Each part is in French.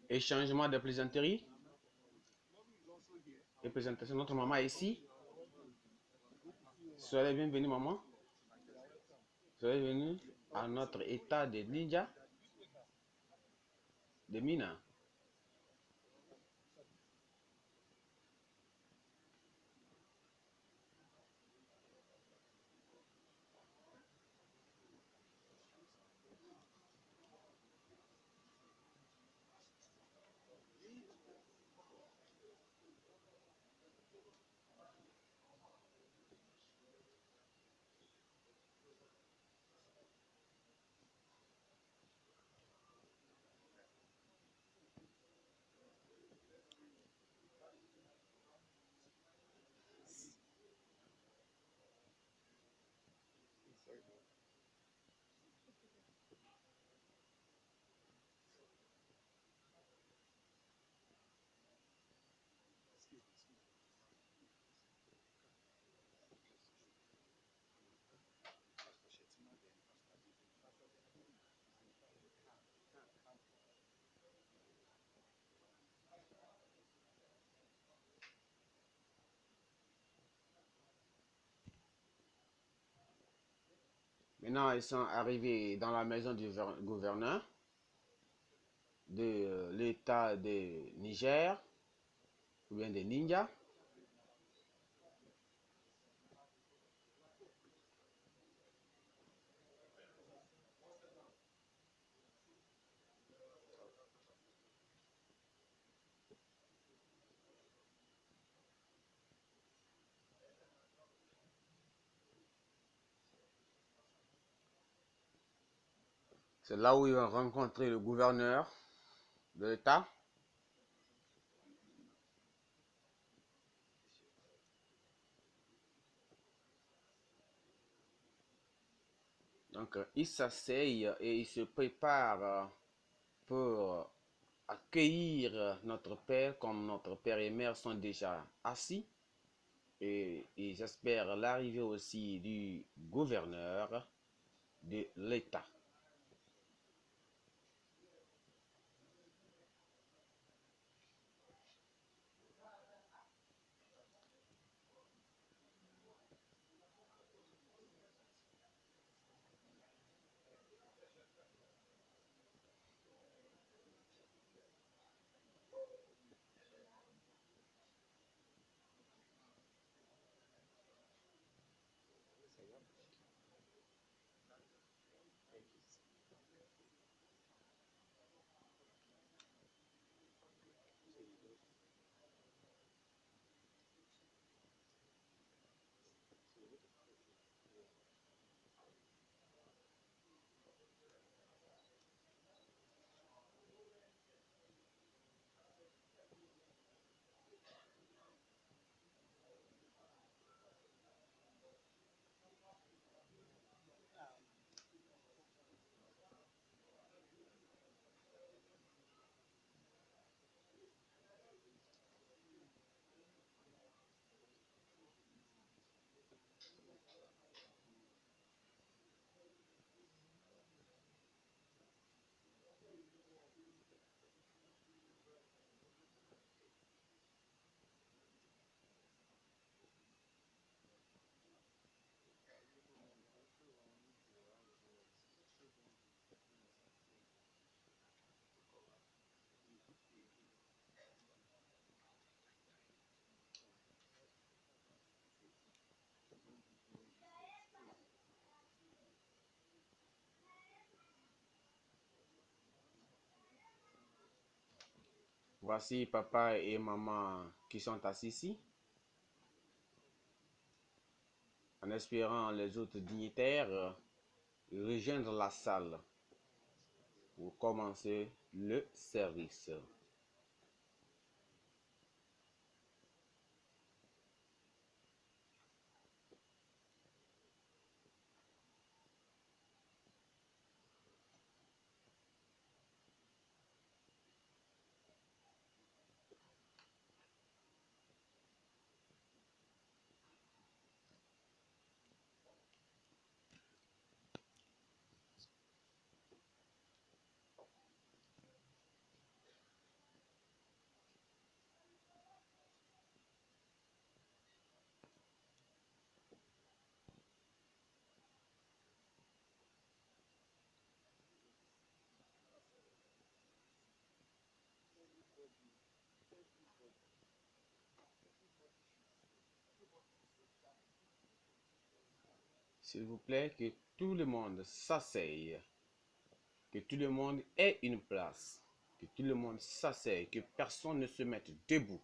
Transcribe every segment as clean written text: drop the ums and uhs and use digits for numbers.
Échangement de plaisanteries et présentation. Notre maman est ici. Soyez bienvenue, maman. Soyez bienvenue à notre état de ninja, de Mina. Maintenant, ils sont arrivés dans la maison du gouverneur de l'État de Niger, ou bien des ninjas. C'est là où ils vont rencontrer le gouverneur de l'État. Donc, ils s'asseyent et ils se préparent pour accueillir notre père, comme notre père et mère sont déjà assis. Et j'espère l'arrivée aussi du gouverneur de l'État. Voici papa et maman qui sont assis ici, en espérant les autres dignitaires rejoindre la salle pour commencer le service. S'il vous plaît, que tout le monde s'asseye, que tout le monde ait une place, que tout le monde s'asseye, que personne ne se mette debout.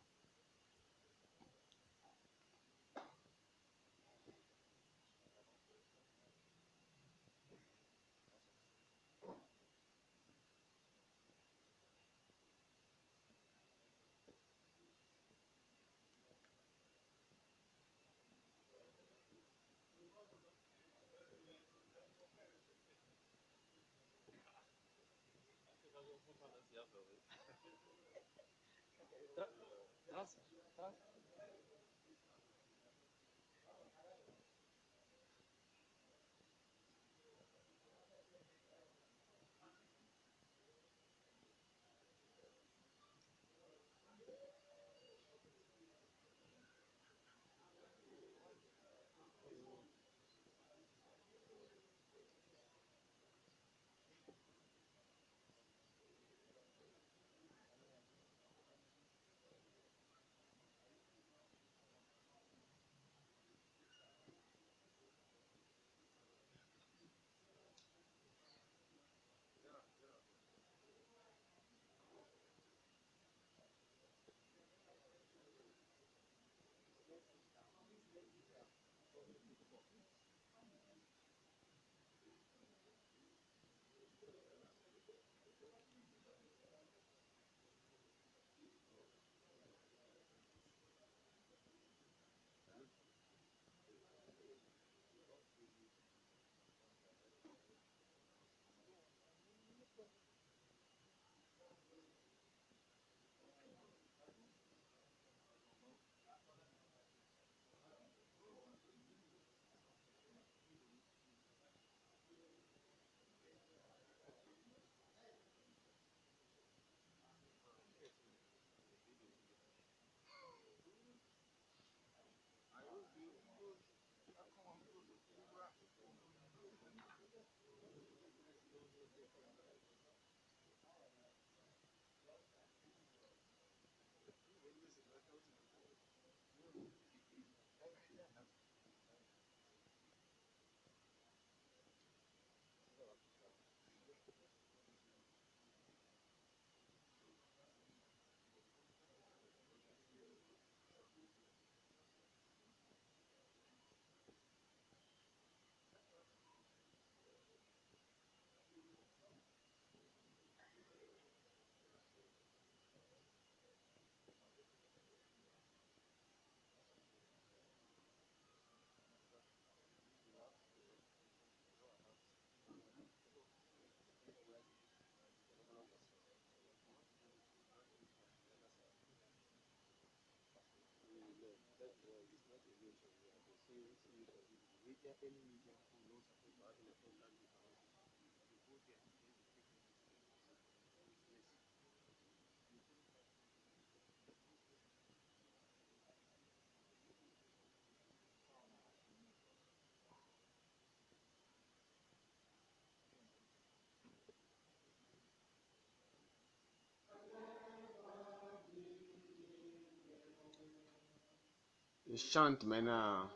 Je chante maintenant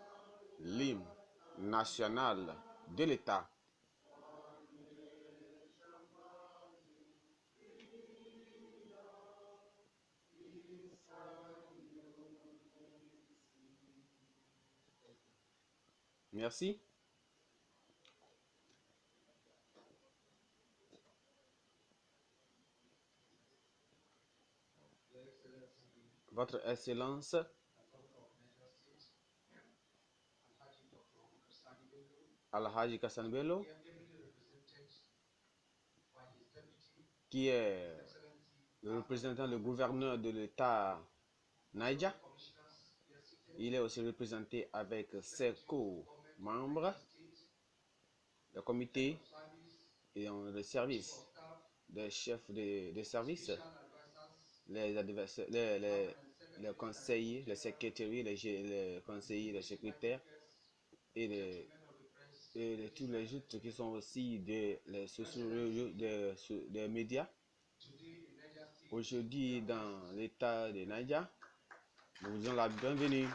l'hymne national de l'État. Merci. Votre Excellence, Alhaji Kassan Bello, qui est le représentant, le gouverneur de l'État Niger. Il est aussi représenté avec ses co-membres, le comité et le service, des chefs de services, les adversaires, les conseillers, les secrétaires, les conseillers, les secrétaires et, tous les autres qui sont aussi des médias. Aujourd'hui, dans l'état de Niger, nous vous disons la bienvenue.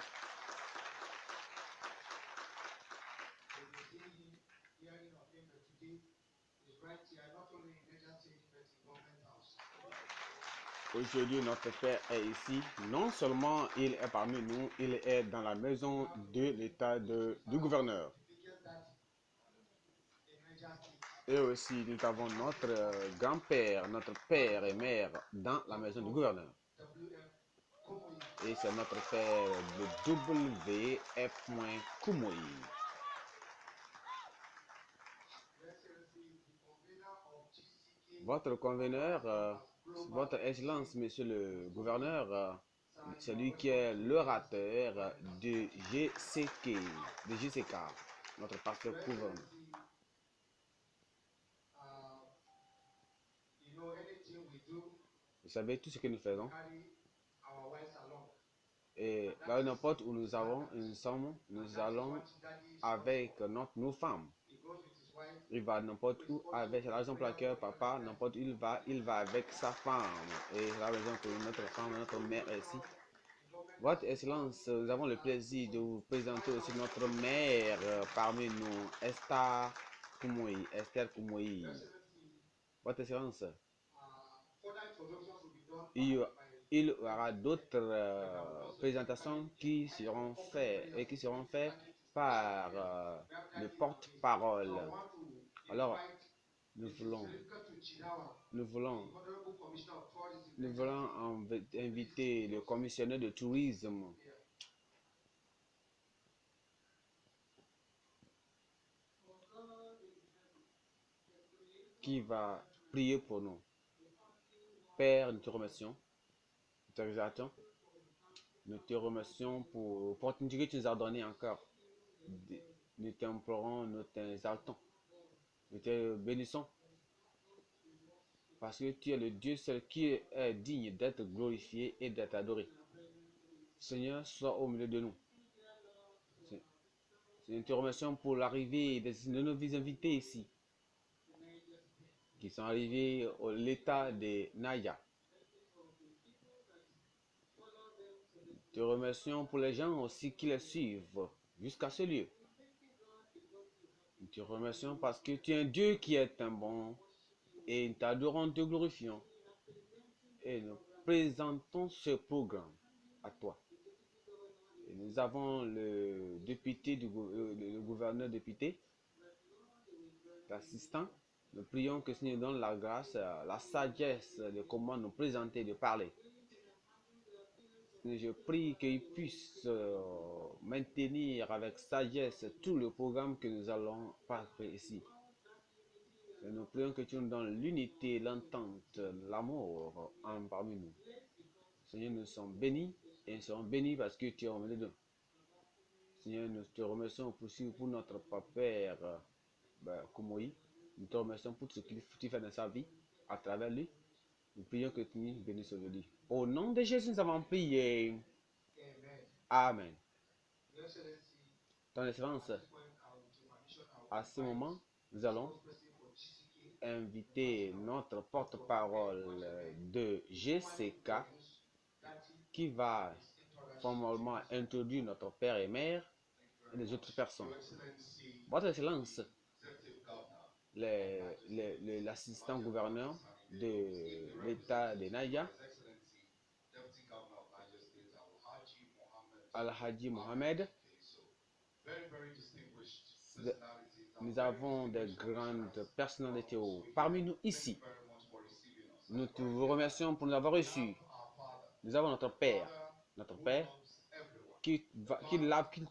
Aujourd'hui, notre Père est ici. Non seulement il est parmi nous, il est dans la maison de l'État du gouverneur. Et aussi, nous avons notre grand-père, notre père et mère dans la maison du gouverneur. Et c'est notre père, le W.F. Koumoui. Votre conveneur, votre excellence, monsieur le gouverneur, c'est lui qui est l'orateur de GCK, notre pasteur gouverneur. Vous savez tout ce que nous faisons. Et là, n'importe où nous sommes, nous allons avec nos femmes. Il va n'importe où avec, c'est la raison pour laquelle papa, n'importe où il va avec sa femme. Et c'est la raison que notre femme, notre mère est ici. Votre Excellence, nous avons le plaisir de vous présenter aussi notre mère parmi nous, Esther Koumoui. Votre Excellence, il, il y aura d'autres présentations qui seront faites et qui seront faites par le porte-parole. Alors, nous voulons, nous voulons, nous voulons inviter le commissionnaire de tourisme qui va prier pour nous. Père, nous te remercions. Nous te remercions pour l'opportunité que tu nous as donnée encore. Nous t'implorons, nous t'exaltons. Nous te bénissons. Parce que tu es le Dieu seul qui est digne d'être glorifié et d'être adoré. Seigneur, sois au milieu de nous. Nous te remercions pour l'arrivée de nos invités ici, qui sont arrivés à l'état de Naya. Nous te remercions pour les gens aussi qui les suivent jusqu'à ce lieu. Nous te remercions parce que tu es un Dieu qui est un bon et nous t'adorons, te glorifions et nous présentons ce programme à toi. Et nous avons le député, le gouverneur député, l'assistant. Nous prions que Seigneur donne la grâce, la sagesse de comment nous présenter, de parler. Je prie qu'il puisse maintenir avec sagesse tout le programme que nous allons parler ici. Et nous prions que tu nous donnes l'unité, l'entente, l'amour parmi nous. Seigneur, nous sommes bénis et nous serons bénis parce que tu es au milieu de nous. Seigneur, nous te remercions pour notre père Koumoui. Nous te remercions pour tout ce qu'il fait dans sa vie à travers lui. Nous prions que tu nous bénisses aujourd'hui. Au nom de Jésus, nous avons prié. Amen. Ton Excellence, à ce moment, nous allons inviter notre porte-parole de GCK qui va formellement introduire notre père et mère et les autres personnes. Votre Excellence, l'assistant gouverneur de l'État de Naya, Al-Haji Mohamed. Nous avons de grandes personnalités parmi nous ici. Nous vous remercions pour nous avoir reçus. Nous avons notre Père qui tout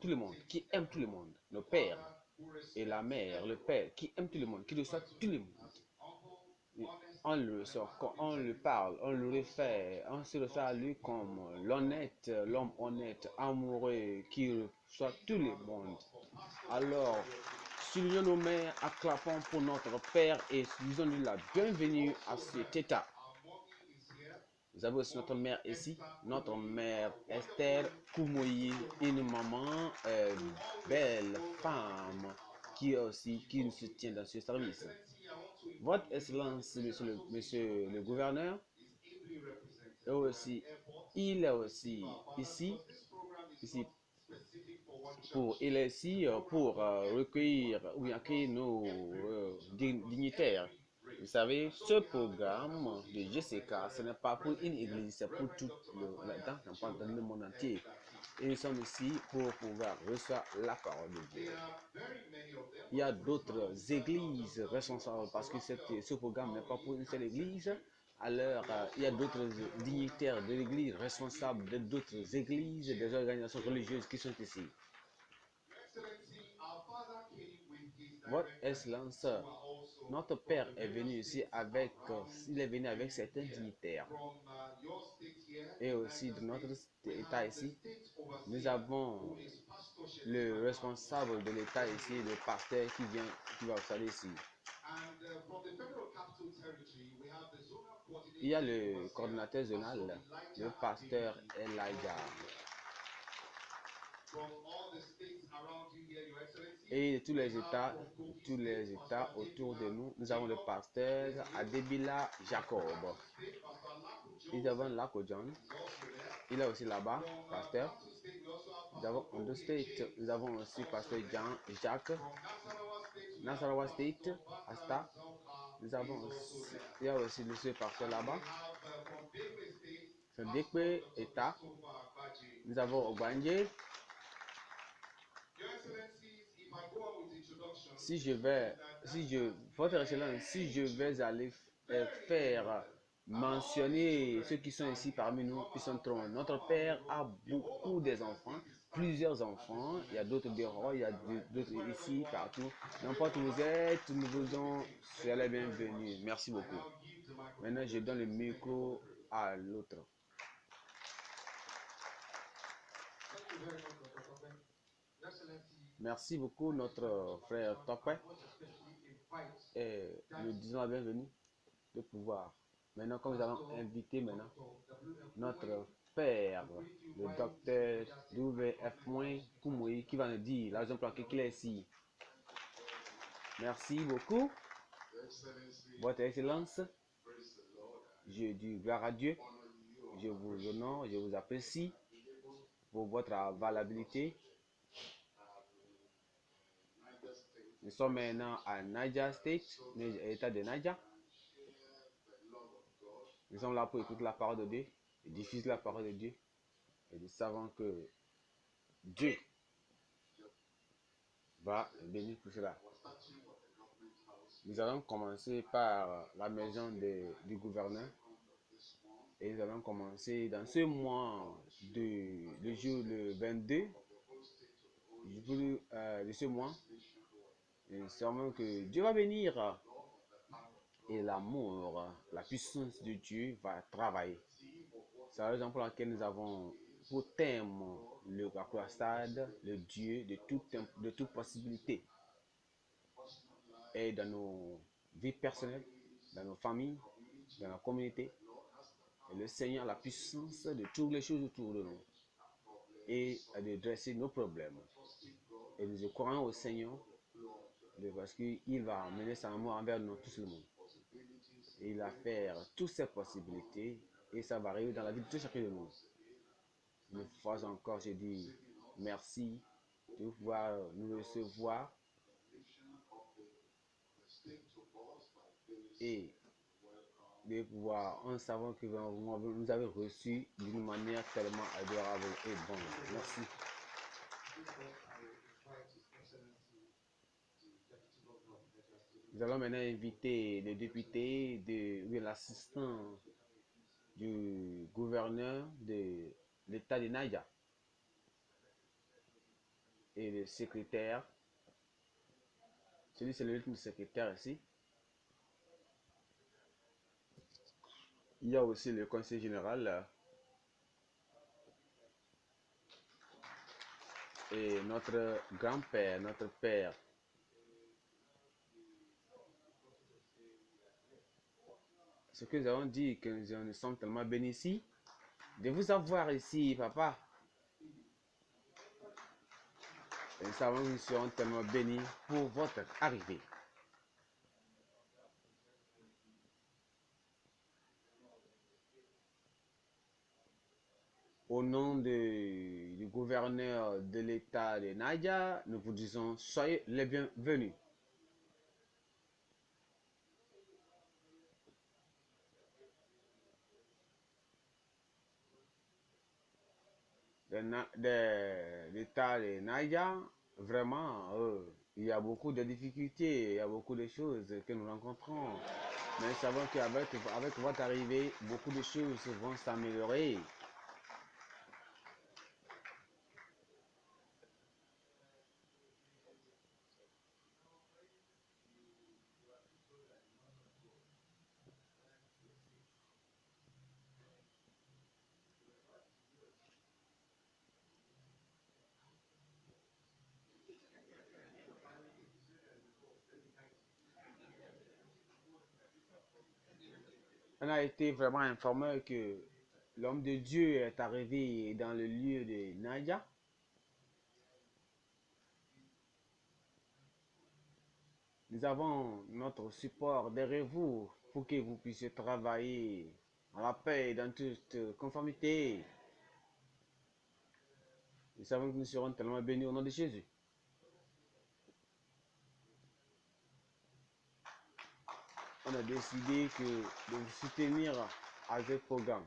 le monde, qui aime tout le monde. Le Père et la Mère, le Père qui aime tout le monde, qui reçoit tout le monde. On le parle, on le refait, on se refait à lui comme l'homme honnête, amoureux, qui reçoit tout le monde. Alors, soulignons nos mains, acclamons pour notre Père et disons-lui la bienvenue à cet état. Nous avons aussi notre mère ici, notre mère Esther Koumoui, une maman belle femme qui nous soutient dans ce service. Votre Excellence, monsieur le gouverneur, il est aussi ici il est ici pour recueillir ou bien accueillir nos dignitaires. Vous savez, ce programme de GCK, ce n'est pas pour une église, c'est pour tout dans le monde entier. Et nous sommes ici pour pouvoir recevoir la parole de Dieu. Il y a d'autres églises responsables parce que ce programme n'est pas pour une seule église. Alors, il y a d'autres dignitaires de l'église responsables d'autres églises et des organisations religieuses qui sont ici. Votre Excellence, notre Père est venu ici il est venu avec certains dignitaires. Et aussi de notre État ici, nous avons le responsable de l'État ici, le pasteur qui va vous saluer ici. Il y a le coordinateur zonal, le pasteur Elijah. Et tous les États autour de nous, nous avons le pasteur Adebila Jacob. Nous avons Lako John. Il est aussi là-bas, pasteur. Nous avons Ondo State. Nous avons aussi pasteur Jacques. Nasarawa State, Asta. Nous avons aussi, il y a aussi le pasteur là-bas. Dekpe État. Nous avons Ogbanje. Votre Excellence, si je vais aller faire mentionner ceux qui sont ici parmi nous, ils sont trop. Notre Père a beaucoup d'enfants, plusieurs enfants. Il y a d'autres dehors, il y a d'autres ici, partout. N'importe où vous êtes, nous vous soyez les bienvenus. Merci beaucoup. Maintenant, je donne le micro à l'autre. Merci beaucoup, notre frère Topé. Et nous disons la bienvenue de pouvoir. Maintenant, comme nous allons inviter maintenant notre père, le docteur WF. Koumoui, qui va nous dire la raison pour laquelle il est ici. Merci beaucoup, Votre Excellence. Je dis gloire à Dieu. Je vous honore, je vous apprécie pour votre valabilité. Nous sommes maintenant à Niger State, l'État de Niger. Nous sommes là pour écouter la parole de Dieu et diffuser la parole de Dieu. Et nous savons que Dieu va bénir tout cela. Nous allons commencer par la maison du gouverneur. Et nous allons commencer dans ce mois le jour le 22 de ce mois. Et nous savons que Dieu va bénir. Et l'amour, la puissance de Dieu va travailler. C'est la raison pour laquelle nous avons pour thème la croisade, le Dieu de toute possibilité. Et dans nos vies personnelles, dans nos familles, dans la communauté. Et le Seigneur a la puissance de toutes les choses autour de nous. Et de dresser nos problèmes. Et nous croyons au Seigneur parce qu'il va mener son amour envers nous, tout le monde. Et il va faire toutes ces possibilités et ça va arriver dans la vie de chacun de nous. Une fois encore, je dis merci de pouvoir nous recevoir et de pouvoir en savoir que vous nous avez reçus d'une manière tellement adorable et bonne. Merci. Nous allons maintenant inviter le député, l'assistant du gouverneur de l'État de Niger et le secrétaire. Celui c'est le secrétaire ici. Il y a aussi le conseil général et notre grand-père, notre père. Ce que nous avons dit, que nous sommes tellement bénis ici, de vous avoir ici, papa. Et nous savons que nous serons tellement bénis pour votre arrivée. Au nom du gouverneur de l'État de Naija, nous vous disons soyez les bienvenus. De l'État de Naija, vraiment, il y a beaucoup de difficultés, il y a beaucoup de choses que nous rencontrons. Mais nous savons qu'avec votre arrivée, beaucoup de choses vont s'améliorer. On a été vraiment informé que l'homme de Dieu est arrivé dans le lieu de Naija. Nous avons notre support derrière vous pour que vous puissiez travailler en la paix et dans toute conformité. Nous savons que nous serons tellement bénis au nom de Jésus. On a décidé de vous soutenir à ce programme.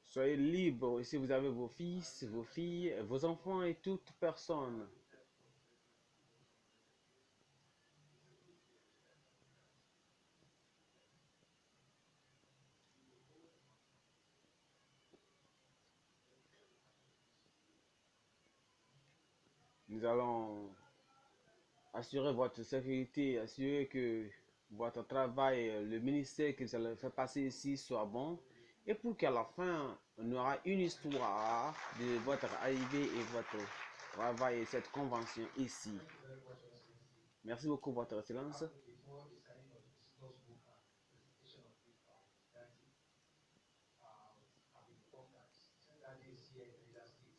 Soyez libres si vous avez vos fils, vos filles, vos enfants et toute personne. Nous allons assurer votre sécurité, assurer que votre travail, le ministère que vous allez faire passer ici soit bon. Et pour qu'à la fin, on aura une histoire de votre arrivée et votre travail et cette convention ici. Merci beaucoup, Votre Excellence.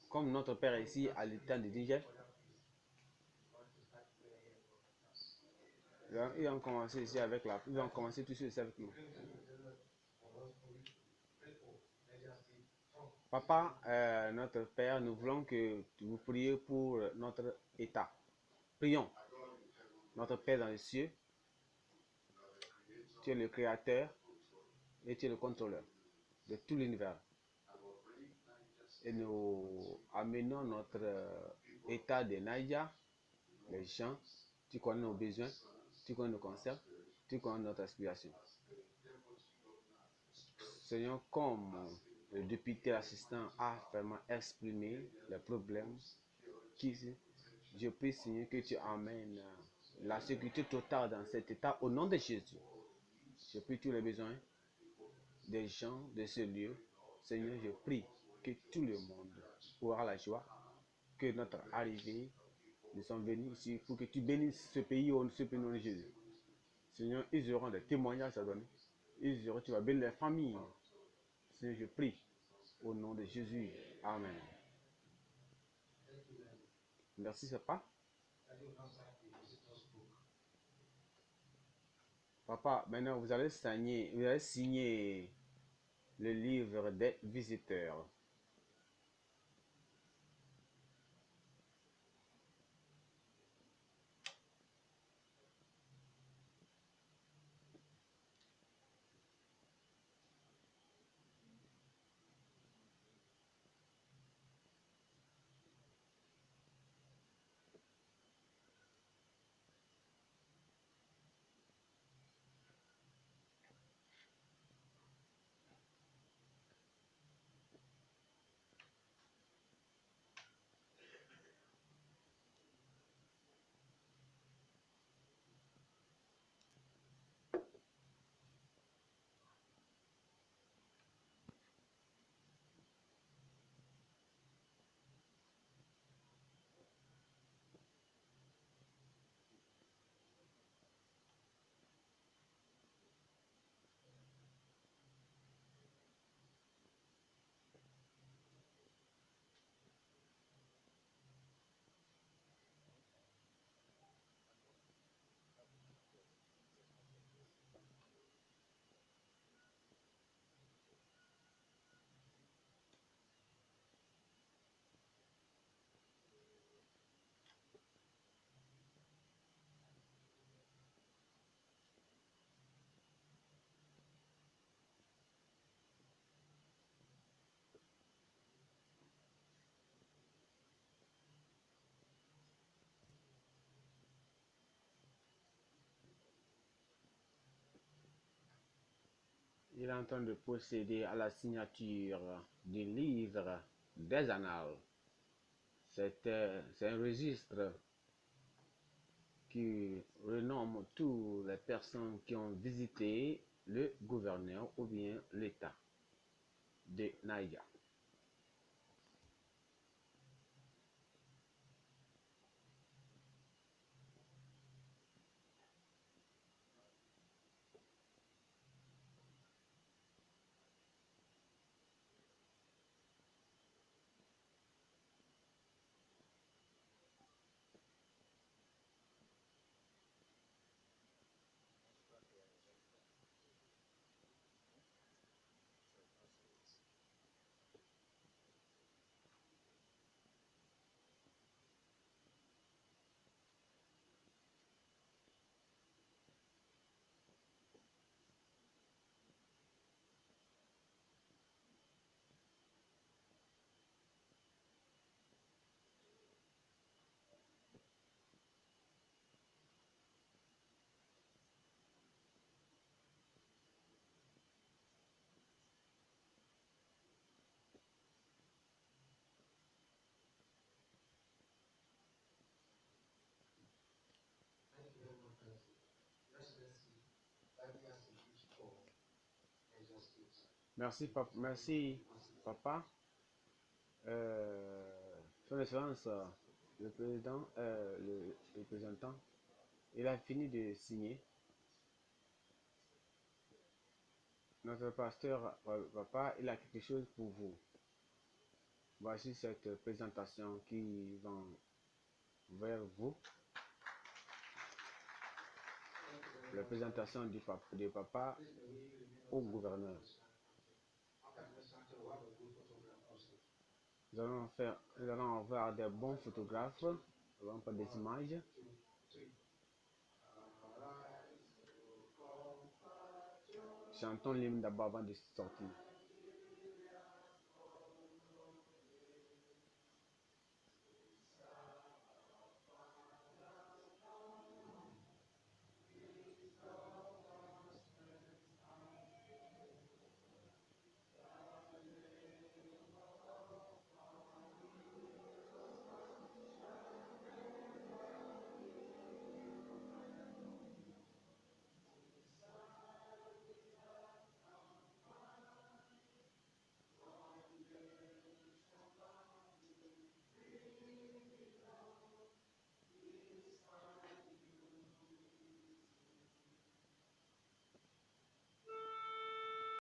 Comme notre Père ici à l'état de Niger, ils ont commencé ici avec la. Ils ont commencé tout ici avec nous. Papa, notre Père, nous voulons que vous priez pour notre État. Prions. Notre Père dans les cieux, tu es le Créateur et tu es le contrôleur de tout l'univers. Et nous amenons notre État de Naïja, les gens, tu connais nos besoins, tu connais nos concepts, tu connais notre aspiration. Seigneur, comme le député assistant a vraiment exprimé les problèmes je prie, Seigneur, que tu amènes la sécurité totale dans cet état au nom de Jésus. Je prie tous les besoins des gens de ce lieu. Seigneur, je prie que tout le monde aura la joie que notre arrivée, nous sommes venus ici pour que tu bénisses ce pays au nom de Jésus. Seigneur, ils auront des témoignages à donner. Tu vas bénir les familles. Seigneur, je prie au nom de Jésus. Amen. Merci, papa. Papa, maintenant vous allez signer le livre des visiteurs. Il est en train de procéder à la signature du livre des annales. C'est un registre qui renomme toutes les personnes qui ont visité le gouverneur ou bien l'État de Naïga. Merci, papa. Son Excellence, le président, le représentant, il a fini de signer. Notre pasteur, papa, il a quelque chose pour vous. Voici cette présentation qui va vers vous. La présentation du papa au gouverneur. Nous allons avoir des bons photographes, pas des images. Chantons l'hymne d'abord avant de sortir.